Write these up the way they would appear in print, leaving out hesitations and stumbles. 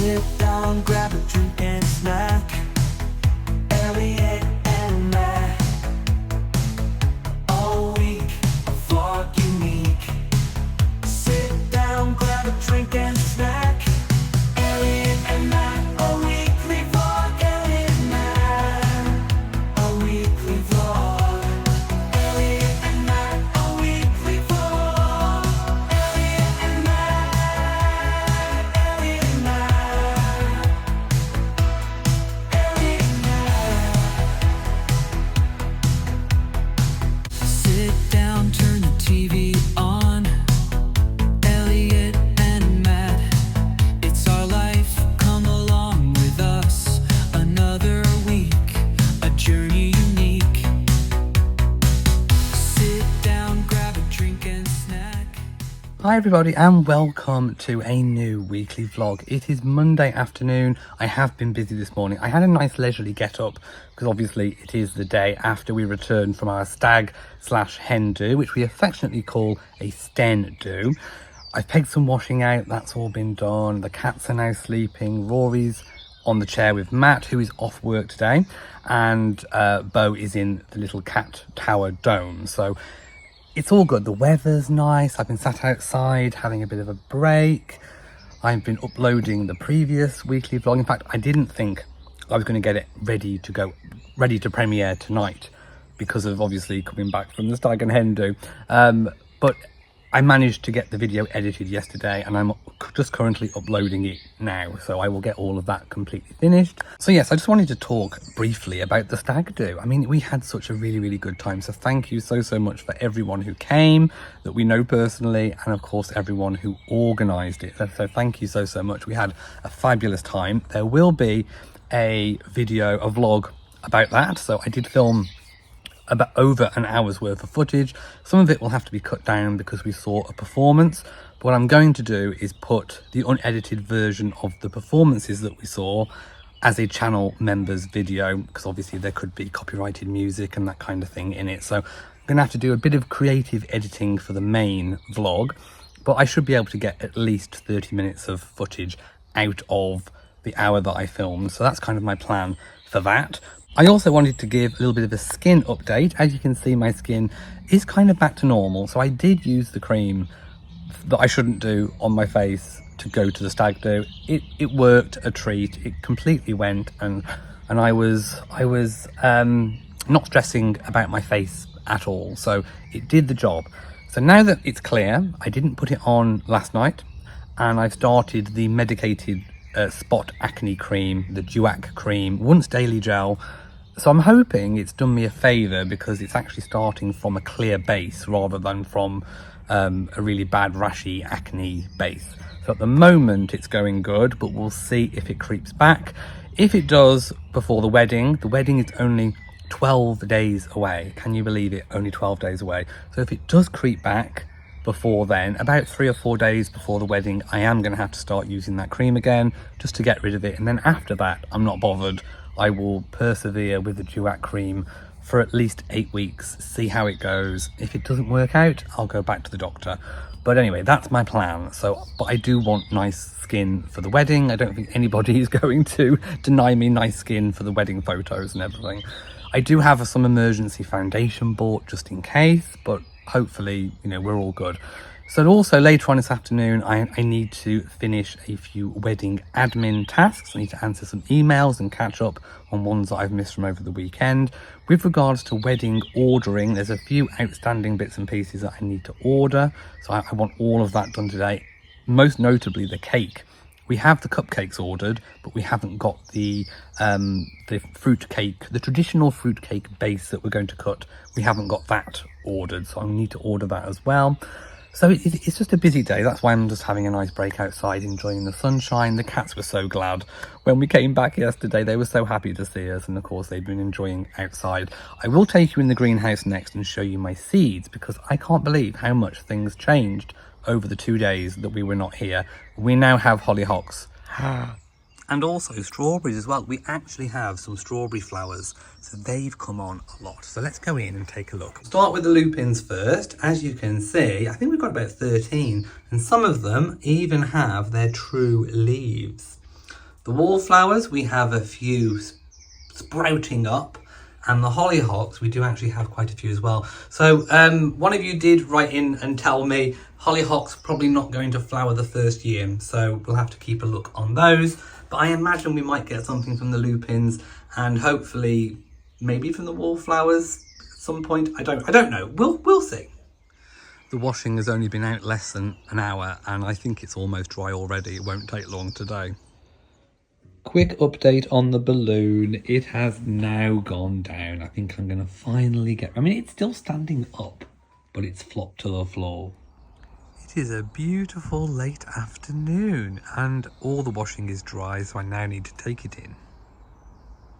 Sit down, grab a drink and snack. Elliot and Matt. All week, a vlog unique. Sit down, grab a drink and snack. Elliot and Matt, a weekly vlog. Elliot and Matt, a weekly vlog. Elliot and Matt, a weekly vlog. Elliot and Matt, Elliot and Matt, Elliot and Matt. Sit down, turn the TV on. Elliot and Matt, it's our life. Come along with us. Another week, a journey unique. Sit down, grab a drink and snack. Hi everybody and welcome to a new weekly vlog. It is Monday afternoon. I have been busy this morning. I had a nice leisurely get up because obviously it is the day after we returned from our stag/hen do, which we affectionately call a sten do. I've pegged some washing out, that's all been done. The cats are now sleeping. Rory's on the chair with Matt, who is off work today, and Bo is in the little cat tower dome. So it's all good. The weather's nice. I've been sat outside having a bit of a break. I've been uploading the previous weekly vlog. In fact, I didn't think I was going to get it ready to premiere tonight because of obviously coming back from the stag and hen do. But I managed to get the video edited yesterday and I'm just currently uploading it now. So I will get all of that completely finished. So yes, I just wanted to talk briefly about the stag do. I mean, we had such a really good time. So thank you so much for everyone who came, that we know personally, and of course everyone who organised it. So thank you so much. We had a fabulous time. There will be a vlog about that. So I did film about over an hour's worth of footage. Some of it will have to be cut down because we saw a performance. But what I'm going to do is put the unedited version of the performances that we saw as a channel members video, because obviously there could be copyrighted music and that kind of thing in it. So I'm gonna have to do a bit of creative editing for the main vlog, but I should be able to get at least 30 minutes of footage out of the hour that I filmed. So that's kind of my plan for that. I also wanted to give a little bit of a skin update. As you can see, my skin is kind of back to normal. So I did use the cream that I shouldn't do on my face to go to the stag do. It worked a treat. It completely went, and I was not stressing about my face at all. So it did the job. So now that it's clear, I didn't put it on last night, and I've started the medicated spot acne cream, the Duac cream, once daily gel. So I'm hoping it's done me a favour because it's actually starting from a clear base rather than from a really bad rashy acne base. So at the moment it's going good, but we'll see if it creeps back. If it does before the wedding is only 12 days away. Can you believe it? Only 12 days away. So if it does creep back before then, about 3 or 4 days before the wedding, I am going to have to start using that cream again just to get rid of it. And then after that, I'm not bothered. I will persevere with the Duac cream for at least 8 weeks, see how it goes. If it doesn't work out, I'll go back to the doctor. But anyway, that's my plan. But I do want nice skin for the wedding. I don't think anybody is going to deny me nice skin for the wedding photos and everything. I do have some emergency foundation bought just in case, but hopefully, we're all good. So also later on this afternoon, I need to finish a few wedding admin tasks. I need to answer some emails and catch up on ones that I've missed from over the weekend. With regards to wedding ordering, there's a few outstanding bits and pieces that I need to order. So I want all of that done today. Most notably the cake. We have the cupcakes ordered, but we haven't got the fruit cake, the traditional fruit cake base that we're going to cut. We haven't got that ordered, so I need to order that as well. So it's just a busy day. That's why I'm just having a nice break outside, enjoying the sunshine. The cats were so glad when we came back yesterday. They were so happy to see us, and of course they've been enjoying outside. I will take you in the greenhouse next and show you my seeds, because I can't believe how much things changed over the 2 days that we were not here. We now have hollyhocks. And also strawberries as well. We actually have some strawberry flowers, so they've come on a lot. So let's go in and take a look. Start with the lupins first. As you can see, I think we've got about 13, and some of them even have their true leaves. The wallflowers, we have a few sprouting up, and the hollyhocks, we do actually have quite a few as well. So one of you did write in and tell me hollyhocks probably not going to flower the first year, so we'll have to keep a look on those. But I imagine we might get something from the lupins, and hopefully maybe from the wallflowers at some point. I don't know. We'll see. The washing has only been out less than an hour, and I think it's almost dry already. It won't take long today. Quick update on the balloon. It has now gone down. I think I'm going to finally get... I mean, it's still standing up, but it's flopped to the floor. It is a beautiful late afternoon, and all the washing is dry, so I now need to take it in.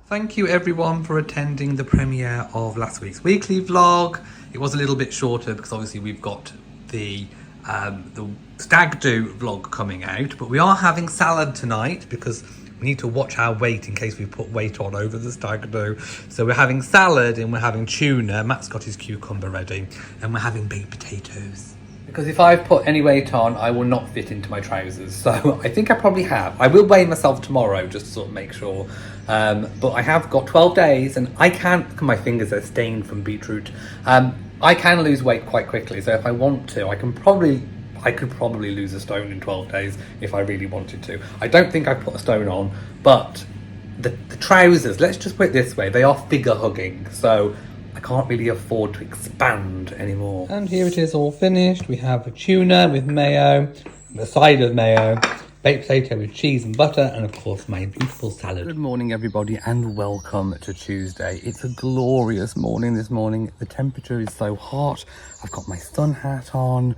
Thank you everyone for attending the premiere of last week's weekly vlog. It was a little bit shorter because obviously we've got the stag do vlog coming out, but we are having salad tonight because we need to watch our weight in case we put weight on over the stag do. So we're having salad and we're having tuna. Matt's got his cucumber ready, and we're having baked potatoes. Because if I've put any weight on, I will not fit into my trousers. So I think I probably have. I will weigh myself tomorrow just to sort of make sure. But I have got 12 days and I can't, look at my fingers, they're stained from beetroot. I can lose weight quite quickly. So if I want to, I could probably lose a stone in 12 days if I really wanted to. I don't think I've put a stone on, but the trousers, let's just put it this way, they are figure hugging. So I can't really afford to expand anymore. And here it is all finished. We have a tuna with mayo, a side of mayo, baked potato with cheese and butter, and of course my beautiful salad. Good morning everybody and welcome to Tuesday. It's a glorious morning this morning. The temperature is so hot. I've got my sun hat on.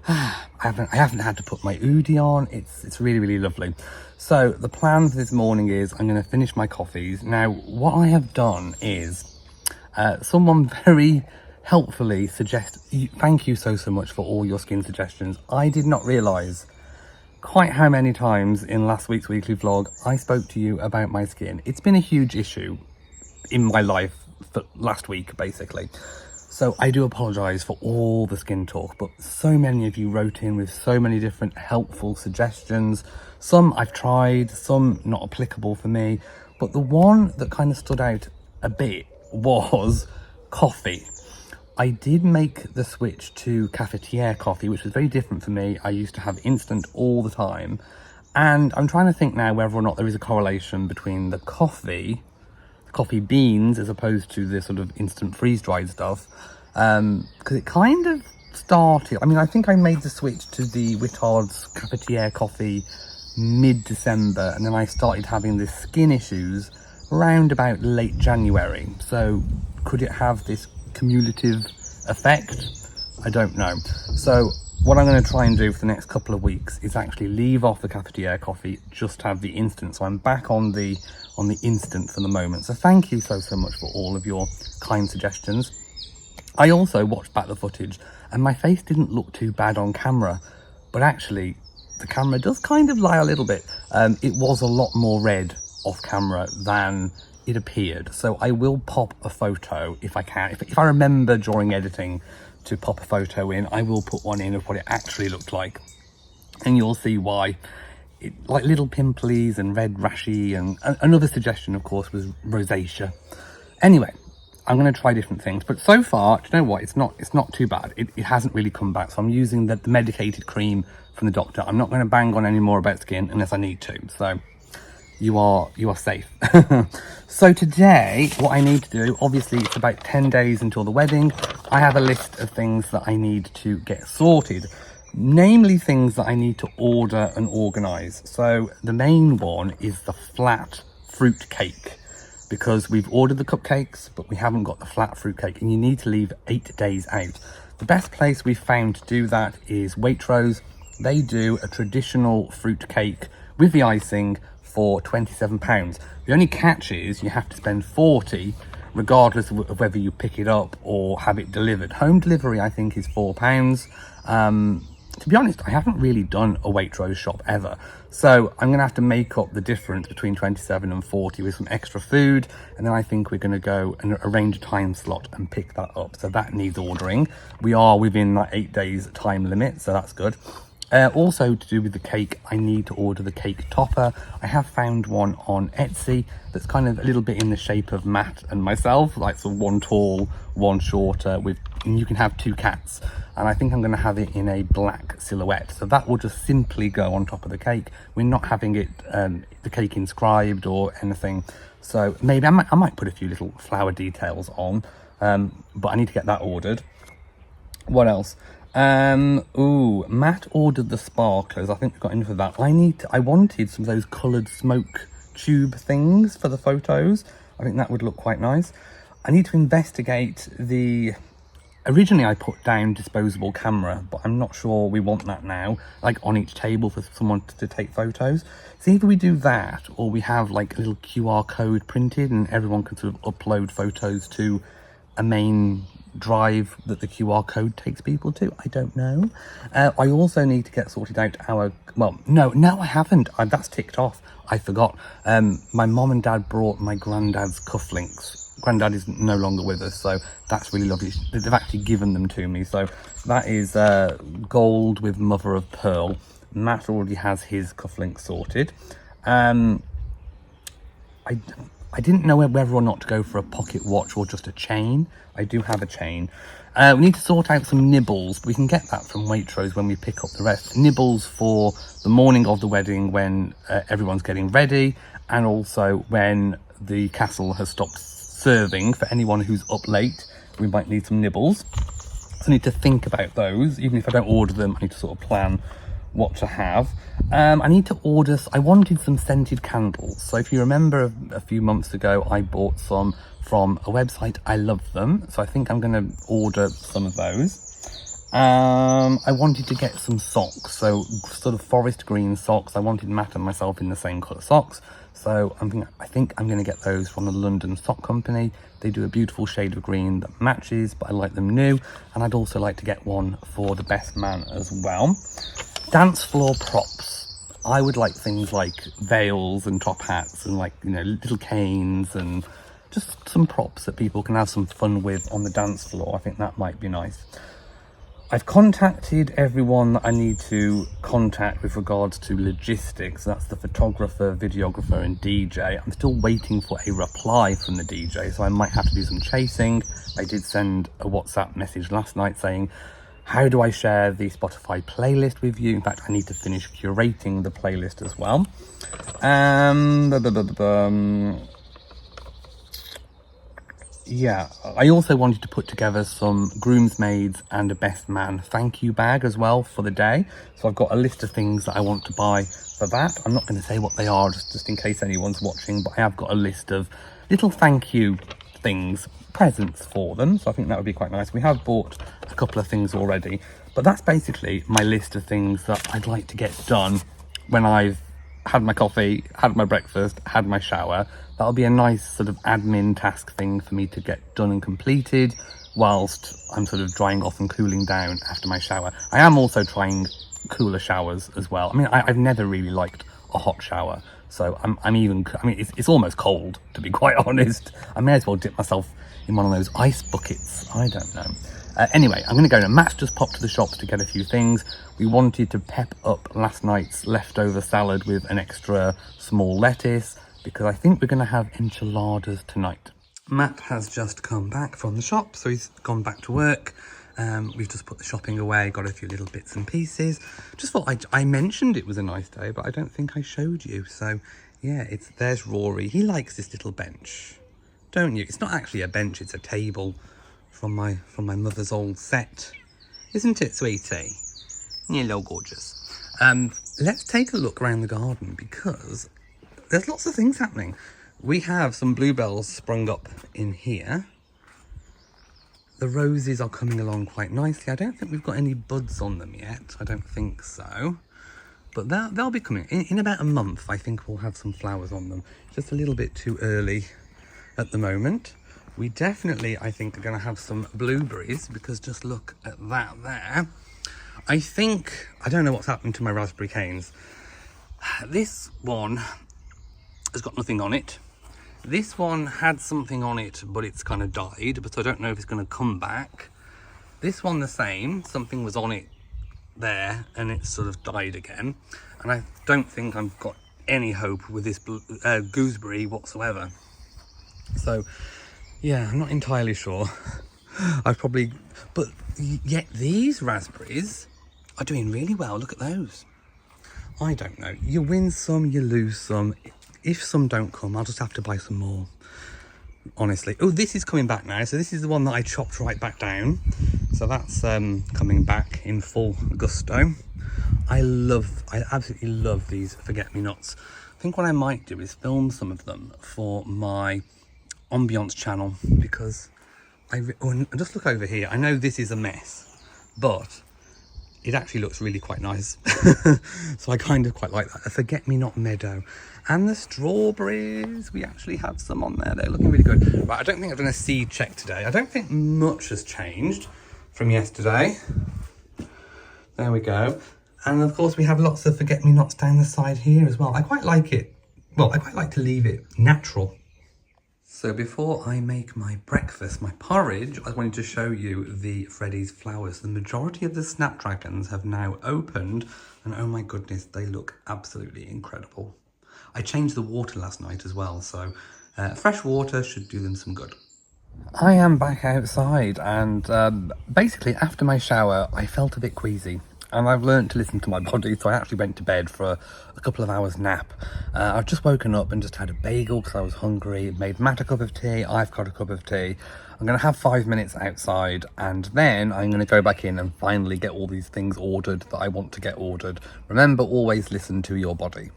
I haven't had to put my hoodie on. It's really, really lovely. So the plan for this morning is I'm going to finish my coffees. Now what I have done is someone very helpfully thank you so much for all your skin suggestions. I did not realise quite how many times in last week's weekly vlog I spoke to you about my skin. It's been a huge issue in my life for last week basically. So I do apologise for all the skin talk, but so many of you wrote in with so many different helpful suggestions. Some I've tried, some not applicable for me, but the one that kind of stood out a bit was coffee. I did make the switch to cafetiere coffee, which was very different for me. I used to have instant all the time, and I'm trying to think now whether or not there is a correlation between the coffee beans as opposed to the sort of instant freeze-dried stuff, because it kind of started, I mean, I think I made the switch to the Whittard's cafetiere coffee mid-December, and then I started having the skin issues around about late January. So could it have this cumulative effect? I don't know. So what I'm going to try and do for the next couple of weeks is actually leave off the cafetiere coffee, just have the instant. So I'm back on the instant for the moment. So thank you so much for all of your kind suggestions. I also watched back the footage and my face didn't look too bad on camera, but actually the camera does kind of lie a little bit. It was a lot more red off camera than it appeared, so I will pop a photo if I can. If I remember during editing to pop a photo in, I will put one in of what it actually looked like, and you'll see why. It, like little pimples and red rashy, and another suggestion of course was rosacea. Anyway, I'm going to try different things, but so far, do you know what, it's not too bad. It hasn't really come back, so I'm using the medicated cream from the doctor. I'm not going to bang on any more about skin unless I need to, so you are safe. So today, what I need to do, obviously it's about 10 days until the wedding. I have a list of things that I need to get sorted, namely things that I need to order and organise. So the main one is the flat fruit cake, because we've ordered the cupcakes, but we haven't got the flat fruit cake, and you need to leave 8 days out. The best place we've found to do that is Waitrose. They do a traditional fruit cake with the icing for £27. The only catch is you have to spend 40 regardless of whether you pick it up or have it delivered. Home delivery I think is £4. To be honest, I haven't really done a Waitrose shop ever, so I'm gonna have to make up the difference between 27 and 40 with some extra food, and then I think we're gonna go and arrange a time slot and pick that up. So that needs ordering. We are within that 8 days time limit, so that's good. Also to do with the cake, I need to order the cake topper. I have found one on Etsy that's kind of a little bit in the shape of Matt and myself, like sort of one tall, one shorter, and you can have 2 cats. And I think I'm going to have it in a black silhouette. So that will just simply go on top of the cake. We're not having it, the cake inscribed or anything. So maybe I might put a few little flower details on, but I need to get that ordered. What else? Matt ordered the sparklers. I think we got in for that. I wanted some of those coloured smoke tube things for the photos. I think that would look quite nice. I need to investigate originally I put down disposable camera, but I'm not sure we want that now, like on each table for someone to take photos. So either we do that, or we have like a little QR code printed and everyone can sort of upload photos to a main drive that the QR code takes people to. I don't know. I also need to get sorted out no I haven't. That's ticked off. I forgot. My mom and dad brought my granddad's cufflinks. Granddad is no longer with us, so that's really lovely. They've actually given them to me. So that is gold with mother of pearl. Matt already has his cufflinks sorted. I didn't know whether or not to go for a pocket watch or just a chain. I do have a chain. We need to sort out some nibbles. We can get that from Waitrose when we pick up the rest. Nibbles for the morning of the wedding when everyone's getting ready, and also when the castle has stopped serving. For anyone who's up late, we might need some nibbles. So I need to think about those. Even if I don't order them, I need to sort of plan what to have. I need to order, I wanted some scented candles. So if you remember a few months ago, I bought some from a website. I love them. So I think I'm going to order some of those. I wanted to get some socks. So sort of forest green socks. I wanted Matt and myself in the same colour socks. So I think I'm going to get those from the London Sock Company. They do a beautiful shade of green that matches, but I like them new. And I'd also like to get one for the best man as well. Dance floor props. I would like things like veils and top hats and little canes and just some props that people can have some fun with on the dance floor. I think that might be nice. I've contacted everyone that I need to contact with regards to logistics. That's the photographer, videographer and DJ. I'm still waiting for a reply from the DJ, so I might have to do some chasing. I did send a WhatsApp message last night saying, how do I share the Spotify playlist with you? In fact, I need to finish curating the playlist as well. Yeah, I also wanted to put together some groomsmaids and a best man thank you bag as well for the day. So I've got a list of things that I want to buy for that. I'm not going to say what they are just in case anyone's watching, but I have got a list of little thank you things, presents for them. So I think that would be quite nice. We have bought a couple of things already, but that's basically my list of things that I'd like to get done when I've had my coffee, had my breakfast, had my shower. That'll be a nice sort of admin task thing for me to get done and completed whilst I'm sort of drying off and cooling down after my shower. I am also trying cooler showers as well. I mean, I've never really liked a hot shower, so it's almost cold, to be quite honest. I may as well dip myself in one of those ice buckets. I don't know. Anyway, I'm going to go now. Matt's just popped to the shops to get a few things. We wanted to pep up last night's leftover salad with an extra small lettuce, because I think we're going to have enchiladas tonight. Matt has just come back from the shop, so he's gone back to work. We've just put the shopping away, got a few little bits and pieces. Just thought I mentioned it was a nice day, but I don't think I showed you. So yeah, there's Rory. He likes this little bench, don't you? It's not actually a bench, it's a table from my mother's old set. Isn't it, sweetie? You little gorgeous. Let's take a look around the garden because there's lots of things happening. We have some bluebells sprung up in here. The roses are coming along quite nicely. I don't think we've got any buds on them yet. I don't think so. But they'll be coming. In about a month, I think we'll have some flowers on them. Just a little bit too early at the moment. We definitely, I think, are going to have some blueberries because just look at that there. I don't know what's happened to my raspberry canes. This one has got nothing on it. This one had something on it, but it's kind of died, but I don't know if it's going to come back. This one the same, something was on it there and it's sort of died again. And I don't think I've got any hope with this gooseberry whatsoever. So yeah, I'm not entirely sure. I've probably, but yet these raspberries are doing really well. Look at those. I don't know. You win some, you lose some. If some don't come, I'll just have to buy some more. Honestly. Oh, this is coming back now. So this is the one that I chopped right back down. So that's coming back in full gusto. I absolutely love these forget-me-nots. I think what I might do is film some of them for my ambiance channel, because and just look over here. I know this is a mess, but it actually looks really quite nice. So I kind of quite like that. A forget-me-not meadow. And the strawberries, we actually have some on there. They're looking really good. Right, I don't think I've done a seed check today. I don't think much has changed from yesterday. There we go. And of course we have lots of forget-me-nots down the side here as well. I quite like it. Well, I quite like to leave it natural. So before I make my breakfast, my porridge, I wanted to show you the Freddy's flowers. The majority of the snapdragons have now opened, and oh my goodness, they look absolutely incredible. I changed the water last night as well, so fresh water should do them some good. I am back outside, and basically after my shower, I felt a bit queasy. And I've learned to listen to my body, so I actually went to bed for a couple of hours nap. I've just woken up and just had a bagel because I was hungry, made Matt a cup of tea, I've got a cup of tea. I'm going to have 5 minutes outside, and then I'm going to go back in and finally get all these things ordered that I want to get ordered. Remember, always listen to your body.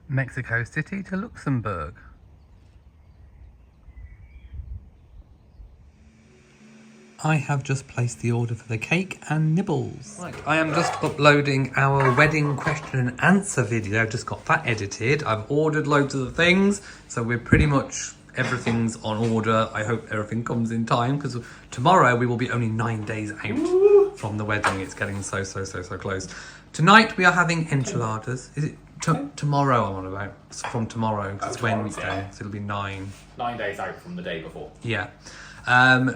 Mexico City to Luxembourg. I have just placed the order for the cake and nibbles. Right, I am just uploading our wedding question and answer video. Just got that edited. I've ordered loads of the things, so we're pretty much, everything's on order. I hope everything comes in time, because tomorrow we will be only 9 days out from the wedding. It's getting so close. Tonight we are having enchiladas. Is it tomorrow I'm on about? It's from tomorrow, it's Wednesday, yeah. So it'll be 9 days out from the day before. Yeah.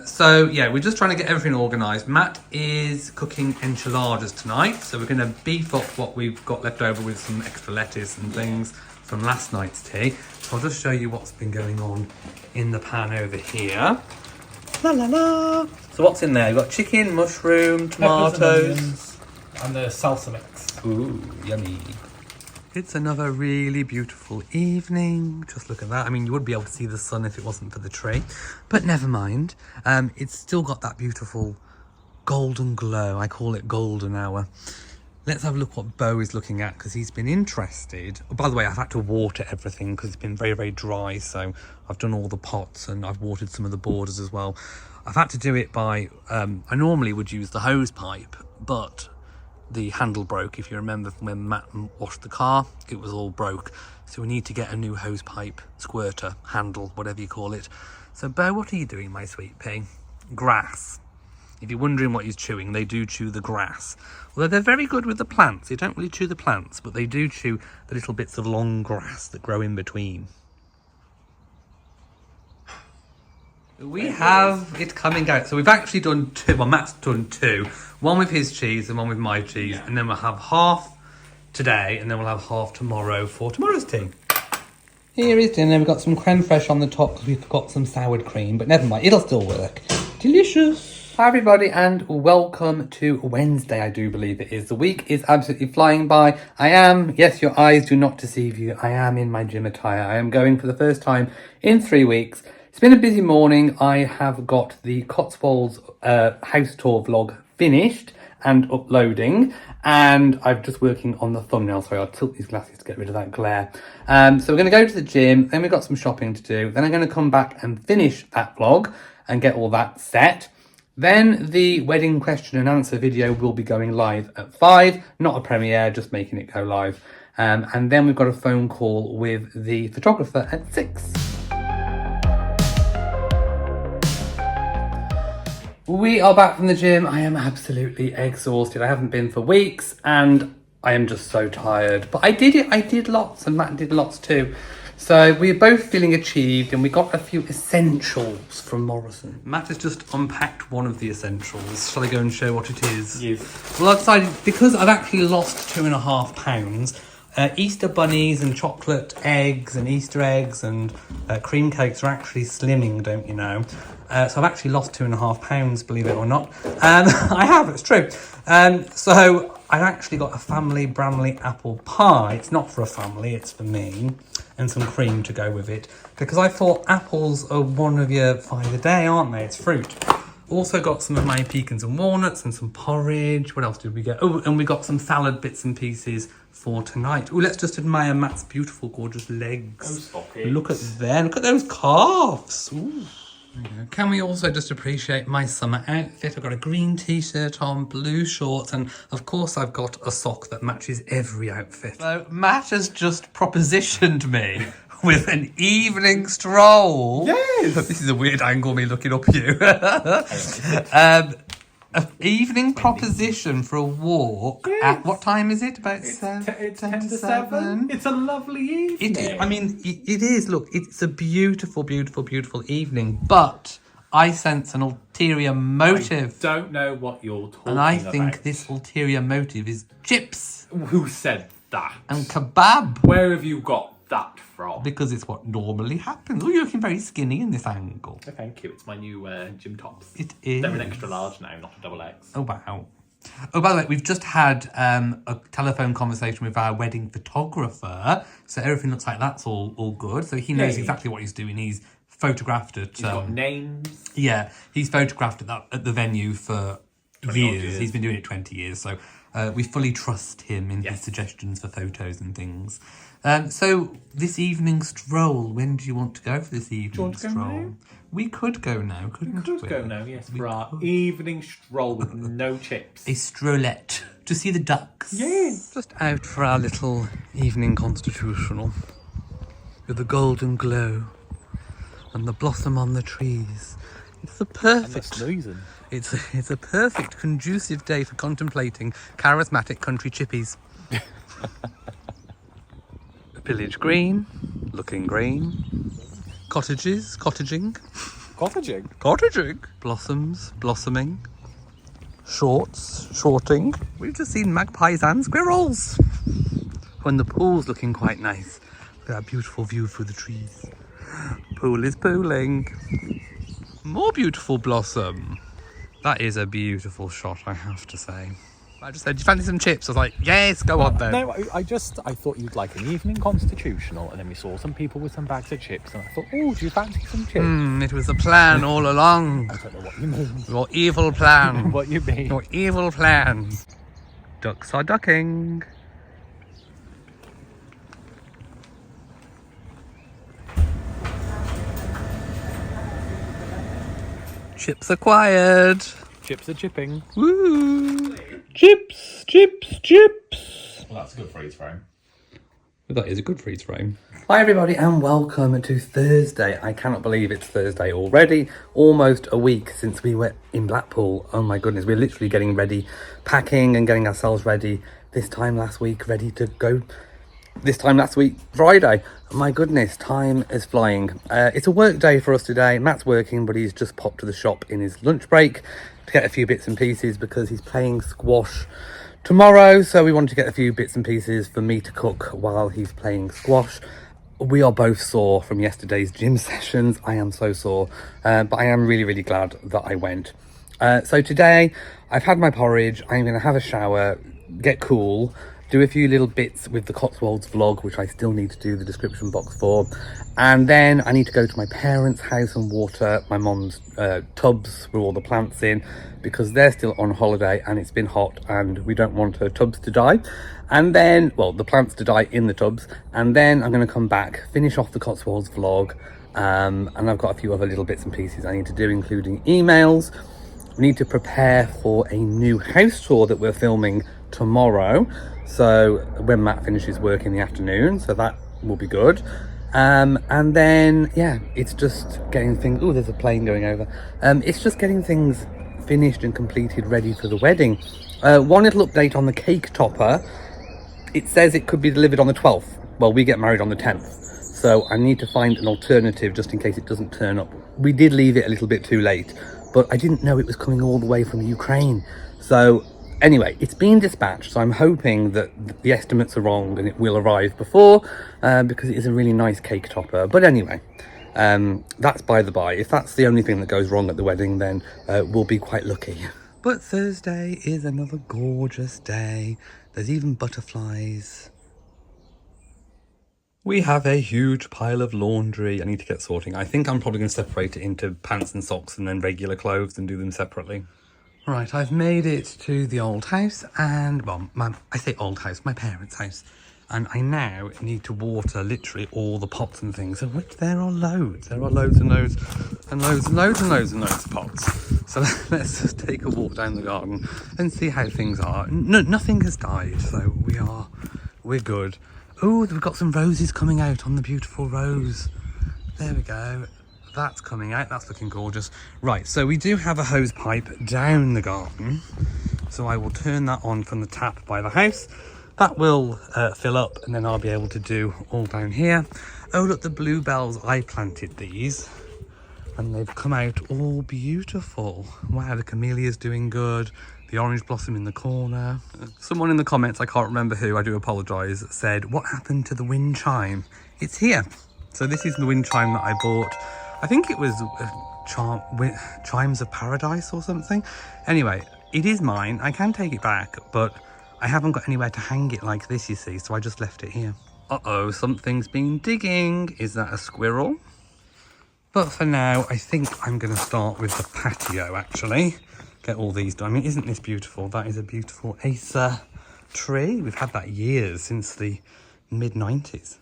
So yeah, we're just trying to get everything organised. Matt is cooking enchiladas tonight, so we're going to beef up what we've got left over with some extra lettuce and things from last night's tea. So I'll just show you what's been going on in the pan over here. La la la! So what's in there? We've got chicken, mushroom, tomatoes, and the salsa mix. Ooh, yummy. It's another really beautiful evening. Just look at that. I mean, you would be able to see the sun if it wasn't for the tree, but never mind. It's still got that beautiful golden glow. I call it golden hour. Let's have a look what Beau is looking at, because he's been interested. Oh, by the way, I've had to water everything because it's been very dry. So I've done all the pots and I've watered some of the borders as well. I've had to do it by, I normally would use the hose pipe, but the handle broke. If you remember from when Matt washed the car, it was all broke. So we need to get a new hose pipe, squirter, handle, whatever you call it. So Beau, what are you doing, my sweet pea? Grass. If you're wondering what he's chewing, they do chew the grass. Although they're very good with the plants. They don't really chew the plants, but they do chew the little bits of long grass that grow in between. We have it coming out. So we've actually done two. Well, Matt's done two. One with his cheese and one with my cheese. Yeah. And then we'll have half today and then we'll have half tomorrow for tomorrow's tea. Here is dinner. We've got some creme fraiche on the top because we've got some sour cream. But never mind, it'll still work. Delicious. Hi everybody and welcome to Wednesday, I do believe it is. The week is absolutely flying by. I am, yes, your eyes do not deceive you, I am in my gym attire. I am going for the first time in 3 weeks. It's been a busy morning. I have got the Cotswolds house tour vlog finished and uploading, and I'm just working on the thumbnail. Sorry, I'll tilt these glasses to get rid of that glare. So we're going to go to the gym, then we've got some shopping to do, then I'm going to come back and finish that vlog and get all that set. Then the wedding question and answer video will be going live at 5, not a premiere, just making it go live. And then we've got a phone call with the photographer at 6. We are back from the gym. I am absolutely exhausted. I haven't been for weeks and I am just so tired. But I did it. I did lots and Matt did lots too. So we're both feeling achieved, and we got a few essentials from Morrison. Matt has just unpacked one of the essentials. Shall I go and show what it is? Yes. Well, I've decided, because I've actually lost 2.5 pounds, Easter bunnies and chocolate eggs and Easter eggs and cream cakes are actually slimming, don't you know? So I've actually lost 2.5 pounds, believe it or not. I have, it's true. So I've actually got a family Bramley apple pie. It's not for a family, it's for me. And some cream to go with it. Because I thought apples are one of your 5 a day, aren't they? It's fruit. Also got some of my pecans and walnuts and some porridge. What else did we get? Oh, and we got some salad bits and pieces for tonight. Oh, let's just admire Matt's beautiful, gorgeous legs. Oh, stop it. Look at them. Look at those calves. Ooh. Can we also just appreciate my summer outfit? I've got a green t-shirt on, blue shorts, and of course I've got a sock that matches every outfit. So Matt has just propositioned me with an evening stroll. Yes. This is a weird angle, me looking up you. An evening proposition for a walk. Yes. At what time is it? About It's 10 10 to 7. It's a lovely evening. It is. Look, it's a beautiful, beautiful, beautiful evening. But I sense an ulterior motive. I don't know what you're talking about. And I think this ulterior motive is chips Who said that? and kebab. Where have you got that from? Because it's what normally happens. Oh, you're looking very skinny in this angle. Oh, thank you. It's my new gym tops. It is. They're an extra large now, not a double X. Oh, wow. Oh, by the way, we've just had a telephone conversation with our wedding photographer. So everything looks like that's all good. So he knows Yay. exactly what he's doing. He's photographed it. He's got names. Yeah, he's photographed at the venue for 20 odd years. years. He's been doing it 20 years. So we fully trust him in his Yes. suggestions for photos and things. So this evening stroll, when do you want to go for this evening want to go stroll? now? We could go now, couldn't we? Could go now, yes, for our evening stroll with no chips. A strollette to see the ducks. Yes. Just out for our little evening constitutional with the golden glow and the blossom on the trees. It's a perfect. snoozing. It's a perfect, conducive day for contemplating charismatic country chippies. Village green, looking green. Cottages, cottaging. Cottaging. Blossoms, blossoming. Shorts, shorting. We've just seen magpies and squirrels. When the pool's looking quite nice. Look at that beautiful view through the trees. Pool is pooling. More beautiful blossom. That is a beautiful shot, I have to say. I just said, do you fancy some chips? I was like, yes, go on then. No, I thought you'd like an evening constitutional, and then we saw some people with some bags of chips, and I thought, oh, do you fancy some chips? It was a plan all along. I don't know what you mean. Your evil plan. What you mean? Your evil plan. Ducks are ducking. Chips acquired. Chips are chipping. Woo! Chips, chips, chips. Well, that's a good freeze frame. That is a good freeze frame. Hi everybody and welcome to Thursday. I cannot believe it's Thursday already. Almost a week since we were in Blackpool. Oh my goodness, we're literally getting ready, packing and getting ourselves ready. This time last week, ready to go. This time last week, Friday. My goodness, time is flying. It's a work day for us today. Matt's working, but he's just popped to the shop in his lunch break to get a few bits and pieces because he's playing squash tomorrow. So we wanted to get a few bits and pieces for me to cook while he's playing squash. We are both sore from yesterday's gym sessions. I am so sore, but I am really, really glad that I went. So today, I've had my porridge. I'm going to have a shower, get cool, do a few little bits with the Cotswolds vlog, which I still need to do the description box for. And then I need to go to my parents' house and water my mom's tubs with all the plants in, because they're still on holiday and it's been hot and we don't want her tubs to die. And then, well, the plants to die in the tubs. And then I'm going to come back, finish off the Cotswolds vlog. And I've got a few other little bits and pieces I need to do, including emails. We need to prepare for a new house tour that we're filming tomorrow. So when Matt finishes work in the afternoon, so that will be good. And then, yeah, it's just getting things... Oh, there's a plane going over. It's just getting things finished and completed, ready for the wedding. One little update on the cake topper. It says it could be delivered on the 12th. Well, we get married on the 10th. so I need to find an alternative just in case it doesn't turn up. We did leave it a little bit too late, but I didn't know it was coming all the way from Ukraine. So anyway, it's been dispatched, so I'm hoping that the estimates are wrong and it will arrive before, because it is a really nice cake topper. But anyway, that's by the by. If that's the only thing that goes wrong at the wedding, then we'll be quite lucky. But Thursday is another gorgeous day. There's even butterflies. We have a huge pile of laundry I need to get sorting. I think I'm probably going to separate it into pants and socks and then regular clothes and do them separately. Right, I've made it to the old house and, well, I say old house, my parents' house. And I now need to water literally all the pots and things, of which there are loads. There are loads and loads and loads and loads and loads and loads of pots. So let's just take a walk down the garden and see how things are. No, nothing has died, so we're good. Oh, we've got some roses coming out on the beautiful rose. There we go. That's coming out. That's looking gorgeous. Right, so we do have a hose pipe down the garden. So I will turn that on from the tap by the house. That will fill up and then I'll be able to do all down here. Oh, look, the bluebells. I planted these and they've come out all beautiful. Wow, the camellia's doing good. The orange blossom in the corner. Someone in the comments, I can't remember who, I do apologise, said, what happened to the wind chime? It's here. So this is the wind chime that I bought. I think it was Chimes of Paradise or something. Anyway, it is mine. I can take it back, but I haven't got anywhere to hang it like this, you see, so I just left it here. Uh-oh, something's been digging. Is that a squirrel? But for now, I think I'm going to start with the patio, actually. Get all these done. I mean, isn't this beautiful? That is a beautiful Acer tree. We've had that years, since the mid-90s.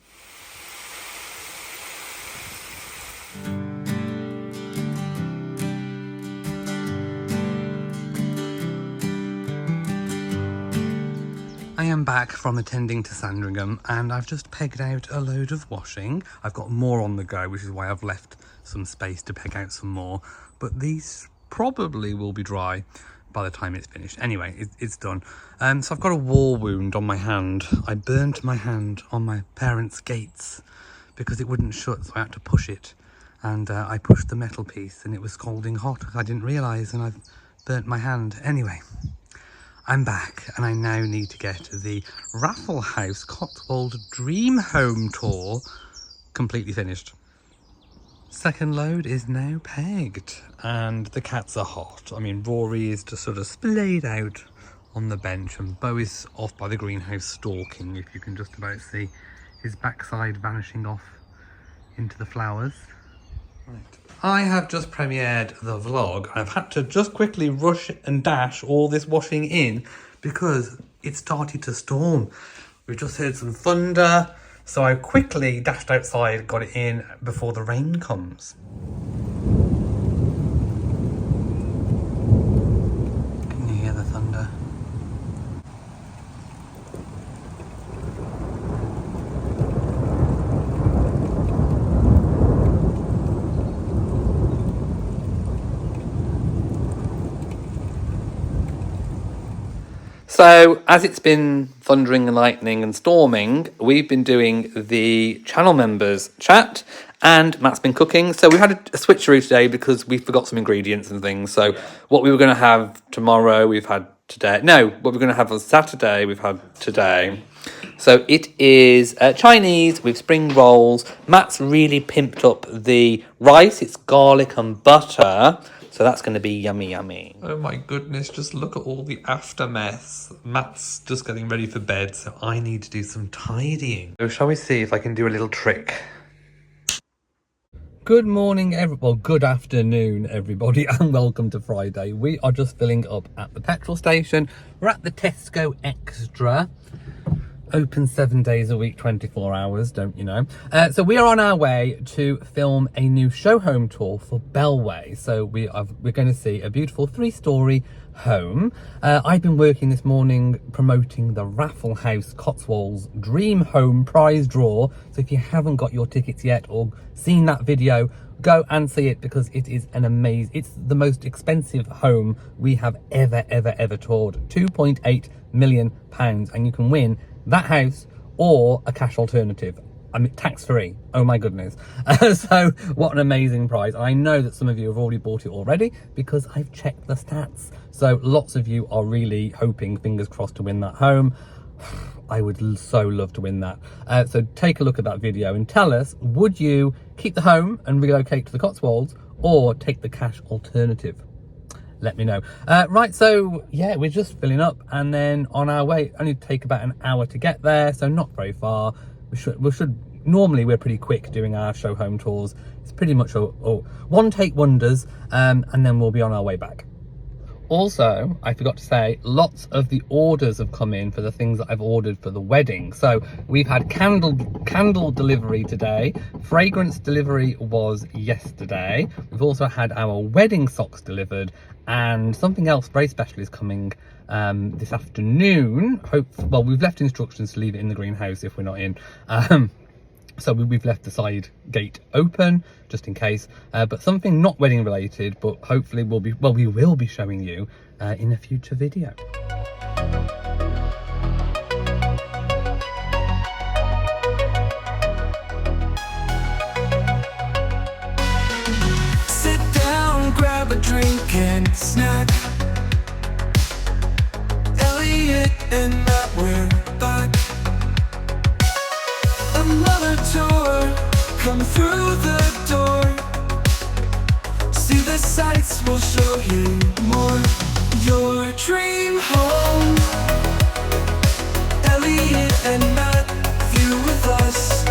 I am back from attending to Sandringham and I've just pegged out a load of washing. I've got more on the go, which is why I've left some space to peg out some more. But these probably will be dry by the time it's finished. Anyway, it's done. So I've got a war wound on my hand. I burnt my hand on my parents' gates because it wouldn't shut, so I had to push it. And I pushed the metal piece and it was scalding hot. I didn't realise and I've burnt my hand. Anyway, I'm back and I now need to get the Raffle House Cotswold Dream Home Tour completely finished. Second load is now pegged and the cats are hot. I mean, Rory is just sort of splayed out on the bench and Beau is off by the greenhouse stalking, if you can just about see his backside vanishing off into the flowers. Right. I have just premiered the vlog. I've had to just quickly rush and dash all this washing in because it started to storm. We've just heard some thunder, so I quickly dashed outside, got it in before the rain comes. Can you hear the thunder? So, as it's been thundering and lightning and storming, we've been doing the channel members chat and Matt's been cooking. So we had a switcheroo today because we forgot some ingredients and things. So what we were going to have tomorrow, we've had today. No, what we're going to have on Saturday, we've had today. So it is Chinese with spring rolls. Matt's really pimped up the rice. It's garlic and butter. So that's going to be yummy, yummy. Oh my goodness, just look at all the aftermath. Matt's just getting ready for bed, so I need to do some tidying. So shall we see if I can do a little trick? Good morning, well, good afternoon, everybody, and welcome to Friday. We are just filling up at the petrol station. We're at the Tesco Extra. Open 7 days a week, 24 hours, don't you know? So we are on our way to film a new show home tour for Bellway. So we're going to see a beautiful 3-storey home. I've been working this morning promoting the Raffle House Cotswolds Dream Home prize draw. So if you haven't got your tickets yet or seen that video, go and see it because it is an amazing, it's the most expensive home we have ever toured. £2.8 million, and you can win that house or a cash alternative. I mean, tax-free. Oh my goodness. So what an amazing prize. I know that some of you have already bought it already because I've checked the stats. So lots of you are really hoping, fingers crossed, to win that home. I would so love to win that. So take a look at that video and tell us, would you keep the home and relocate to the Cotswolds or take the cash alternative? Let me know. Right, so yeah, we're just filling up and then on our way. Only take about an hour to get there, so not very far. We should normally we're pretty quick doing our show home tours. It's pretty much one take wonders, and then we'll be on our way back. Also, I forgot to say, lots of the orders have come in for the things that I've ordered for the wedding. So we've had candle delivery today. Fragrance delivery was yesterday. We've also had our wedding socks delivered, and something else very special is coming this afternoon. Well, we've left instructions to leave it in the greenhouse if we're not in. So we've left the side gate open just in case, but something not wedding related, but hopefully we will be showing you in a future video. Sit down, grab a drink and snack. Elliot and Matt, we're back. Another tour, come through the door. See the sights, we'll show you more. Your dream home. Elliot and Matt, view with us.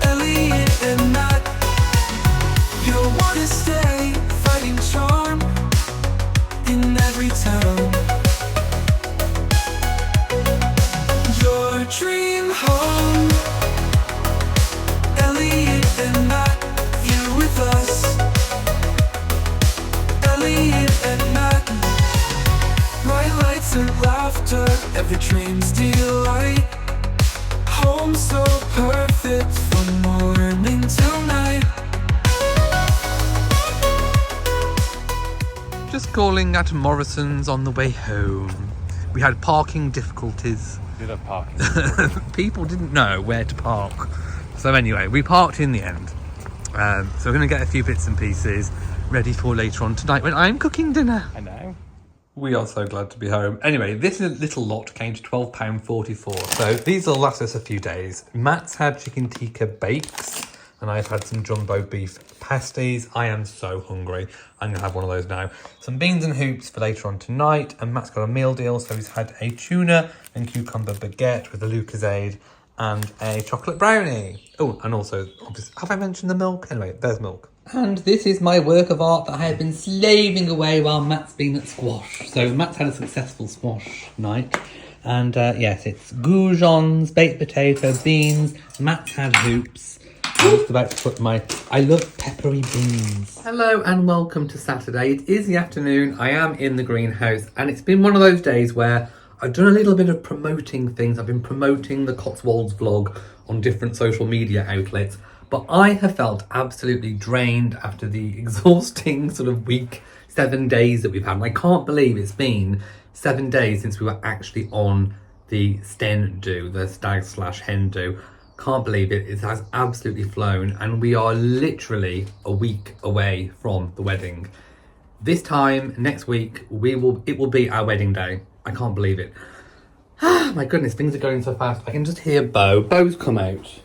Elliot and Matt, you'll wanna stay, fighting charm in every town. Your dream home. Elliot and Matt, you with us. Elliot and Matt, bright lights and laughter, every dream's delight. Home so perfect from morning till night. Just calling at Morrison's on the way home. We had parking difficulties. Did have parking. People didn't know where to park. So anyway, we parked in the end. So we're going to get a few bits and pieces ready for later on tonight when I'm cooking dinner. I know. We are so glad to be home. Anyway, this little lot came to £12.44. So these will last us a few days. Matt's had chicken tikka bakes and I've had some jumbo beef pasties. I am so hungry. I'm going to have one of those now. Some beans and hoops for later on tonight. And Matt's got a meal deal. So he's had a tuna and cucumber baguette with a Lucozade and a chocolate brownie. Oh, and also, obviously, have I mentioned the milk? Anyway, there's milk. And this is my work of art that I have been slaving away while Matt's been at squash. So Matt's had a successful squash night. And yes, it's goujons, baked potato, beans. Matt's had hoops. I'm just about to put I love peppery beans. Hello and welcome to Saturday. It is the afternoon. I am in the greenhouse and it's been one of those days where I've done a little bit of promoting things. I've been promoting the Cotswolds vlog on different social media outlets, but I have felt absolutely drained after the exhausting sort of week, 7 days that we've had. And I can't believe it's been 7 days since we were actually on the Sten do, the stag/hen do. Can't believe it. It has absolutely flown and we are literally a week away from the wedding. This time next week it will be our wedding day. I can't believe it. My goodness, things are going so fast. I can just hear Bo's come out.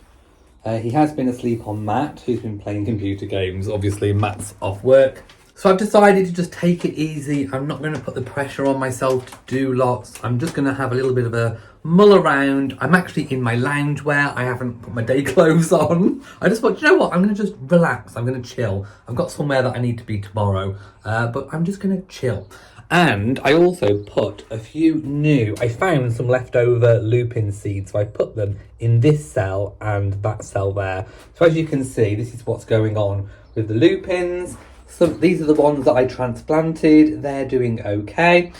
He has been asleep on Matt, who's been playing computer games. Obviously Matt's off work. So I've decided to just take it easy. I'm not going to put the pressure on myself to do lots. I'm just going to have a little bit of a mull around. I'm actually in my loungewear. I haven't put my day clothes on. I just thought, you know what? I'm going to just relax. I'm going to chill. I've got somewhere that I need to be tomorrow, but I'm just going to chill. And I also put a few I found some leftover lupin seeds. So I put them in this cell and that cell there. So as you can see, this is what's going on with the lupins. So these are the ones that I transplanted. They're doing okay.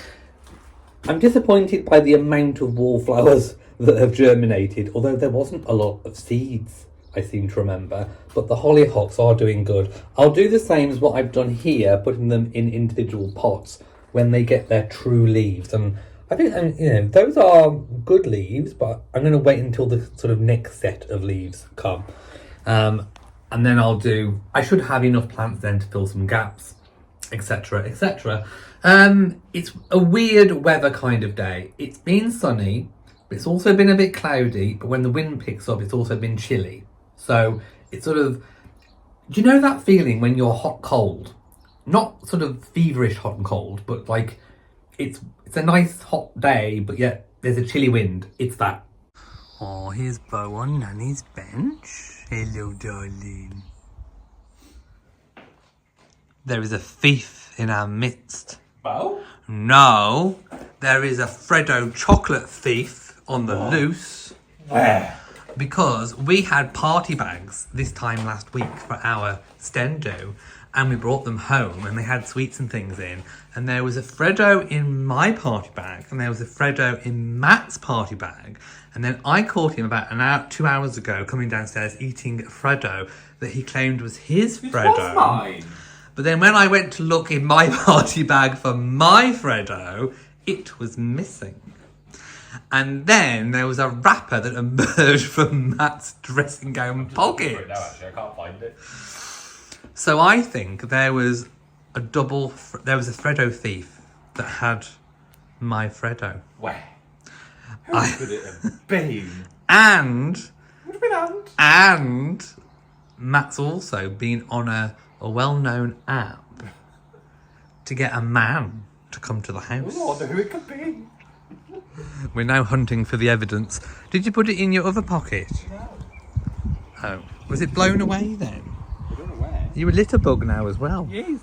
I'm disappointed by the amount of wallflowers that have germinated, although there wasn't a lot of seeds, I seem to remember. But the hollyhocks are doing good. I'll do the same as what I've done here, putting them in individual pots when they get their true leaves. And I think, those are good leaves, but I'm going to wait until the sort of next set of leaves come. And then I should have enough plants then to fill some gaps, etc, etc. It's a weird weather kind of day. It's been sunny, but it's also been a bit cloudy, but when the wind picks up, it's also been chilly. So it's sort of, do you know that feeling when you're hot cold? Not sort of feverish hot and cold, but like it's a nice hot day, but yet there's a chilly wind. It's that. Oh, here's Bo on Nanny's bench. Hello, darling. There is a thief in our midst. Bo? No, there is a Freddo chocolate thief on the loose. Where? Because we had party bags this time last week for our stendo, and we brought them home and they had sweets and things in, and there was a Freddo in my party bag and there was a Freddo in Matt's party bag, and then I caught him about 2 hours ago coming downstairs eating a Freddo that he claimed was his Freddo. It was mine. But then when I went to look in my party bag for my Freddo, it was missing. And then there was a wrapper that emerged from Matt's dressing gown pocket. No, actually, I can't find it. So I think there was a Freddo thief that had my Freddo. Where? Who could it have been? And Would have been Ant. And Matt's also been on a well-known app to get a man to come to the house. Oh, I wonder who it could be. We're now hunting for the evidence. Did you put it in your other pocket? No. Oh. Was it blown away then? I don't know where. You're a litter bug now as well. Yes.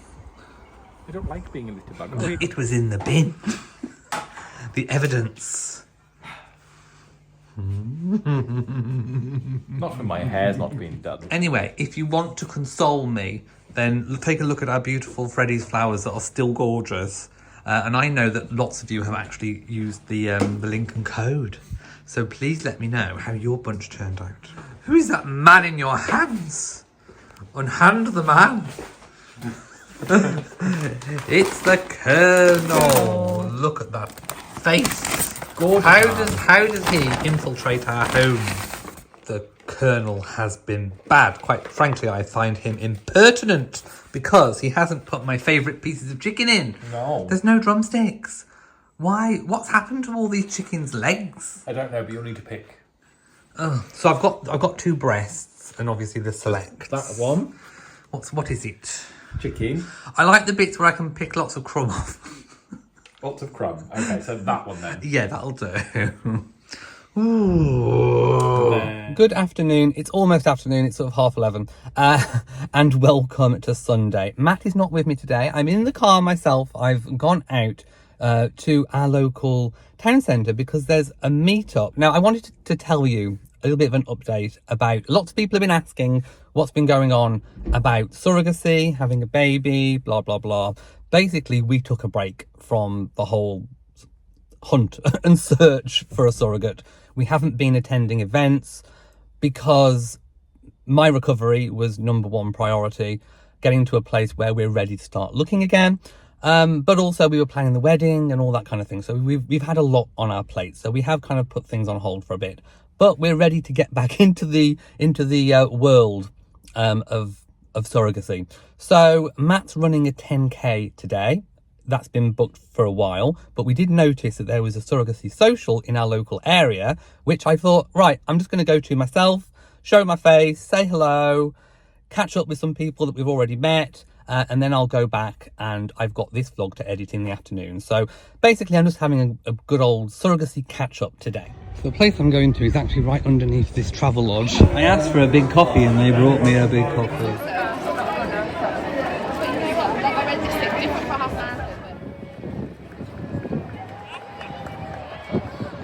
I don't like being a little bug. No, it was in the bin. The evidence. Not when my hair's not being done. Anyway, if you want to console me, then take a look at our beautiful Freddy's flowers that are still gorgeous. And I know that lots of you have actually used the Lincoln code. So please let me know how your bunch turned out. Who is that man in your hands? Unhand the man. It's the Colonel. Look at that face. Gorgeous. How does he infiltrate our home? The Colonel has been bad. Quite frankly, I find him impertinent because he hasn't put my favourite pieces of chicken in. No. There's no drumsticks. Why? What's happened to all these chickens' legs? I don't know, but you'll need to pick. So I've got two breasts and obviously the select. That one. What is it? Chicken. I like the bits where I can pick lots of crumb off. Lots of crumb. Okay, so that one then. Yeah, that'll do. Ooh. Good afternoon. It's almost afternoon. It's sort of 11:30. And welcome to Sunday. Matt is not with me today. I'm in the car myself. I've gone out to our local town centre because there's a meetup. Now, I wanted to tell you a little bit of an update about, lots of people have been asking what's been going on about surrogacy, having a baby, blah, blah, blah. Basically, we took a break from the whole hunt and search for a surrogate. We haven't been attending events because my recovery was number one priority, getting to a place where we're ready to start looking again. But also we were planning the wedding and all that kind of thing. So we've had a lot on our plate. So we have kind of put things on hold for a bit, but we're ready to get back into the world of surrogacy. So Matt's running a 10K today. That's been booked for a while, but we did notice that there was a surrogacy social in our local area, which I thought, right, I'm just going to go to myself, show my face, say hello, catch up with some people that we've already met, and then I'll go back and I've got this vlog to edit in the afternoon. So basically I'm just having a good old surrogacy catch up today. The place I'm going to is actually right underneath this travel lodge. I asked for a big coffee and they brought me a big coffee.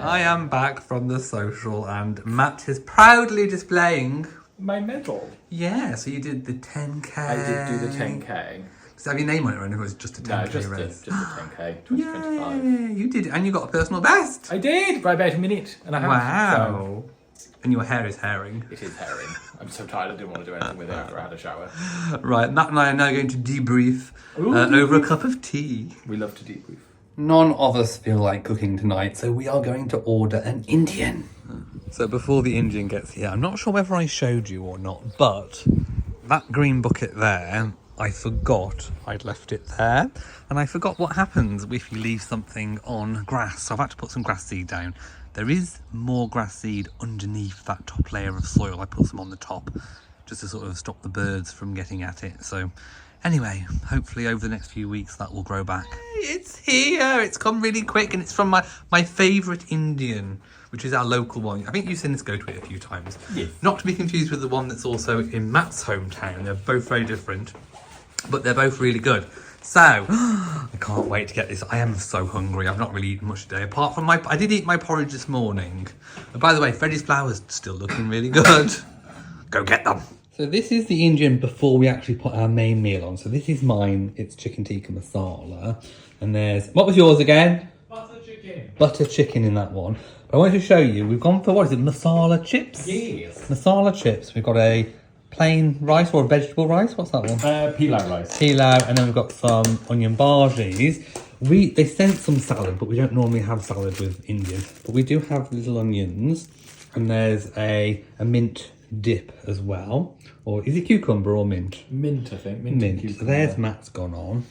I am back from the social and Matt is proudly displaying My medal. Yeah, so you did the 10K. I did do the 10K. Does it have your name on it or anything? Or was it just a 10K No, just race? a 10K, 2025. Yeah, you did, and you got a personal best. I did, by about a minute and a half. Wow. And your hair is herring. It is herring. I'm so tired I didn't want to do anything with it after I had a shower. Right, Matt and I are now going to debrief over a cup of tea. We love to debrief. None of us feel like cooking tonight, so we are going to order an Indian. So before the Indian gets here, I'm not sure whether I showed you or not, but that green bucket there, I forgot I'd left it there, and I forgot what happens if you leave something on grass. So I've had to put some grass seed down. There is more grass seed underneath that top layer of soil. I put some on the top just to sort of stop the birds from getting at it. So anyway, hopefully over the next few weeks that will grow back. It's here, it's come really quick, and it's from my favourite Indian, which is our local one. I think you've seen us go to it a few times. Yes. Not to be confused with the one that's also in Matt's hometown. They're both very different, but they're both really good. So, I can't wait to get this. I am so hungry. I've not really eaten much today, apart from I did eat my porridge this morning. And by the way, Freddie's flowers still looking really good. Go get them. So this is the Indian before we actually put our main meal on. So this is mine. It's chicken tikka masala. And there's, what was yours again? Butter chicken. Butter chicken in that one. But I wanted to show you, we've gone for, what is it, masala chips? Yes. Masala chips. We've got a plain rice or a vegetable rice. What's that one? Pilau rice. Pilau, and then we've got some onion bhajis. They sent some salad, but we don't normally have salad with Indian. But we do have little onions, and there's a mint dip as well. Or is it cucumber or mint? Mint, I think. Mint. So there's Matt's gone on.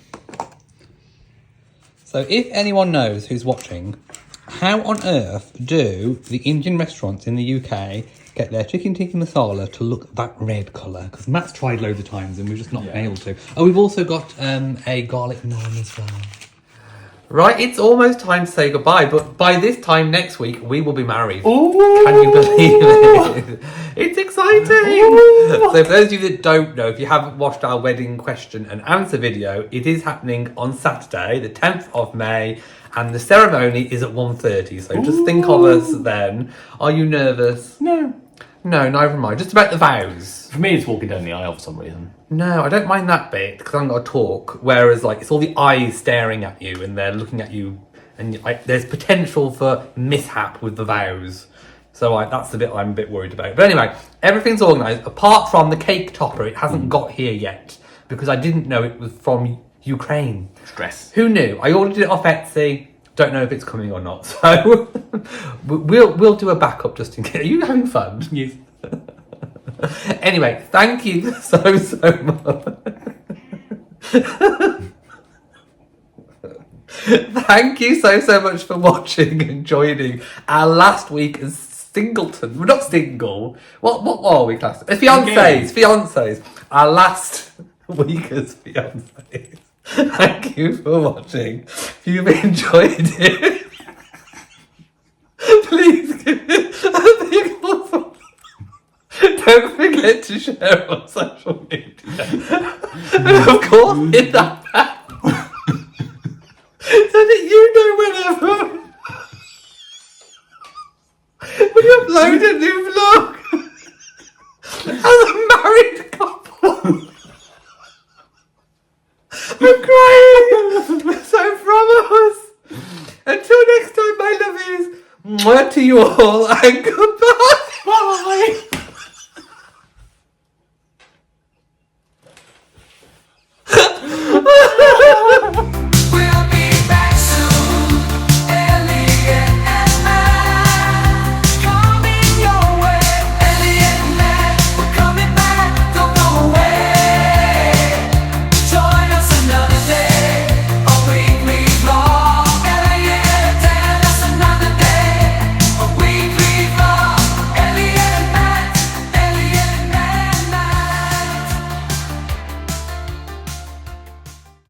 So if anyone knows who's watching, how on earth do the Indian restaurants in the UK get their chicken tikka masala to look that red colour? Because Matt's tried loads of times and we've just not been able to. Oh, we've also got a garlic naan as well. Right, it's almost time to say goodbye, but by this time next week, we will be married. Ooh. Can you believe it? It's exciting! Ooh. So for those of you that don't know, if you haven't watched our wedding question and answer video, it is happening on Saturday, the 10th of May, and the ceremony is at 1:30, so just think of us then. Are you nervous? No. No, neither am I. Just about the vows. For me, it's walking down the aisle for some reason. No, I don't mind that bit because I'm going to talk. Whereas, like, it's all the eyes staring at you and they're looking at you, and there's potential for mishap with the vows. So that's the bit I'm a bit worried about. But anyway, everything's organised apart from the cake topper. It hasn't got here yet because I didn't know it was from Ukraine. Stress. Who knew? I ordered it off Etsy. Don't know if it's coming or not. So we'll do a backup just in case. Are you having fun? Yes. Anyway, thank you so much. Thank you so much for watching and joining our last week as singleton. We're not single. What are we classed? Fiancés. Our last week as fiancés. Thank you for watching. If you've enjoyed it, please give it a big thumbs up. Don't forget to share on social media. And of course, hit that bell so that you know whenever we upload a new vlog as a married couple. I'm crying. So from us. Until next time, my lovies. Mwah to you all and goodbye. Bye.